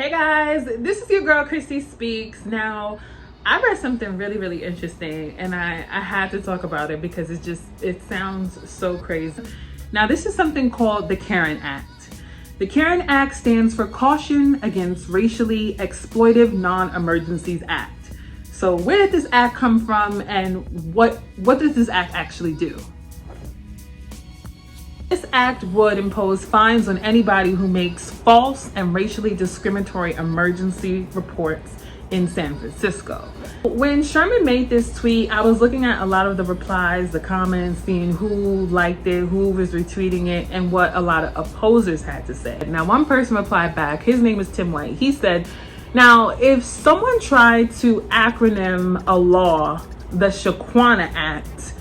Hey guys, this is your girl Christy Speaks. Now, I read something really interesting and I had to talk about it because it sounds so crazy. Now, this is something called the CAREN Act. The CAREN Act stands for Caution Against Racially Exploitative Non-Emergencies Act. So where did this act come from and what does this act actually do? This act would impose fines on anybody who makes false and racially discriminatory emergency reports in San Francisco. When Sherman made this tweet, I was looking at a lot of the replies, the comments, seeing who liked it, who was retweeting it, and what a lot of opposers had to say. Now, one person replied back, his name is Tim White. He said, now, if someone tried to acronym a law, the Shamann Act,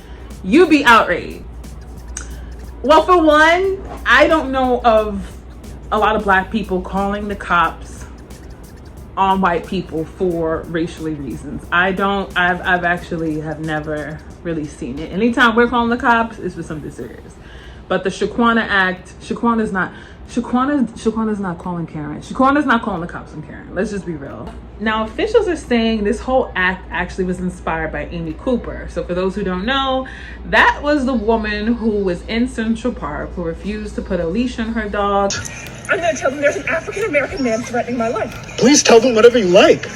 you'd be outraged. Well, for one, I don't know of a lot of Black people calling the cops on white people for racially reasons. I've actually have never really seen it. Anytime we're calling the cops, it's for something serious. But the Shamann Act, Shamann is not calling Karen. Shamann is not calling the cops on Karen. Let's just be real. Now, officials are saying this whole act actually was inspired by Amy Cooper. So for those who don't know, that was the woman who was in Central Park who refused to put a leash on her dog. I'm gonna tell them there's an African-American man threatening my life. Please tell them whatever you like.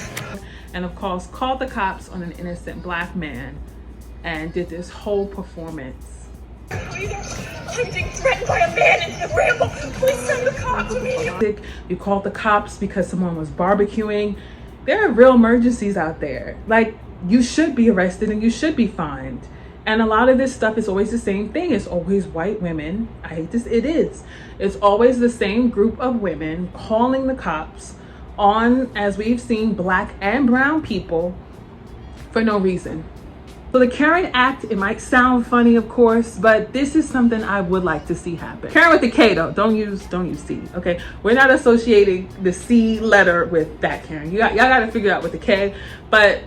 And of course, called the cops on an innocent Black man and did this whole performance. I'm being threatened by a man in the ramble. Please send the cops immediately. You called the cops because someone was barbecuing. There are real emergencies out there. Like, you should be arrested and you should be fined. And a lot of this stuff is always the same thing. It's always white women. I hate this. It is. It's always the same group of women calling the cops on, as we've seen, Black and brown people for no reason. So the CAREN Act, it might sound funny, of course, but this is something I would like to see happen. Karen with the K though, don't use C, okay? We're not associating the C letter with that Karen. Y'all gotta figure out with the K. But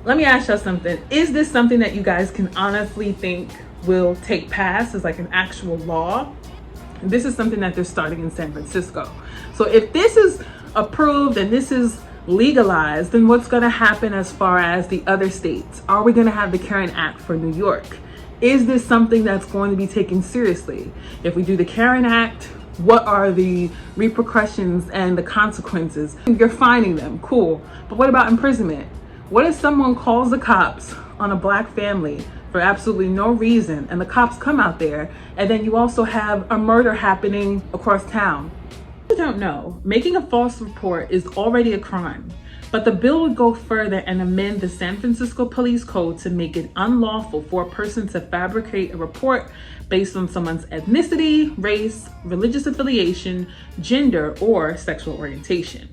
let me ask y'all something. Is this something that you guys can honestly think will take pass as like an actual law? This is something that they're starting in San Francisco. So if this is approved and this is legalized, then what's going to happen as far as the other states? Are we going to have the CAREN Act for New York? Is this something that's going to be taken seriously? If we do the CAREN Act, what are the repercussions and the consequences? You're fining them, cool. But what about imprisonment? What if someone calls the cops on a Black family for absolutely no reason and the cops come out there and then you also have a murder happening across town? I don't know. Making a false report is already a crime, but the bill would go further and amend the San Francisco Police Code to make it unlawful for a person to fabricate a report based on someone's ethnicity, race, religious affiliation, gender, or sexual orientation.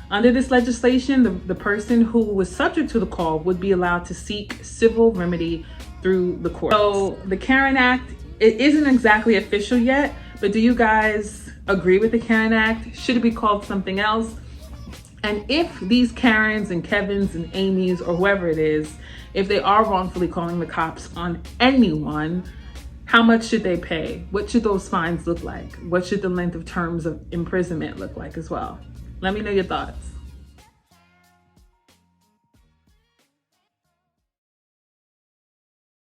Under this legislation, the person who was subject to the call would be allowed to seek civil remedy through the courts. So the CAREN Act, it isn't exactly official yet, but do you guys agree with the CAREN Act? Should it be called something else? And if these Karens and Kevins and Amy's or whoever it is, if they are wrongfully calling the cops on anyone, how much should they pay? What should those fines look like? What should the length of terms of imprisonment look like as well? Let me know your thoughts.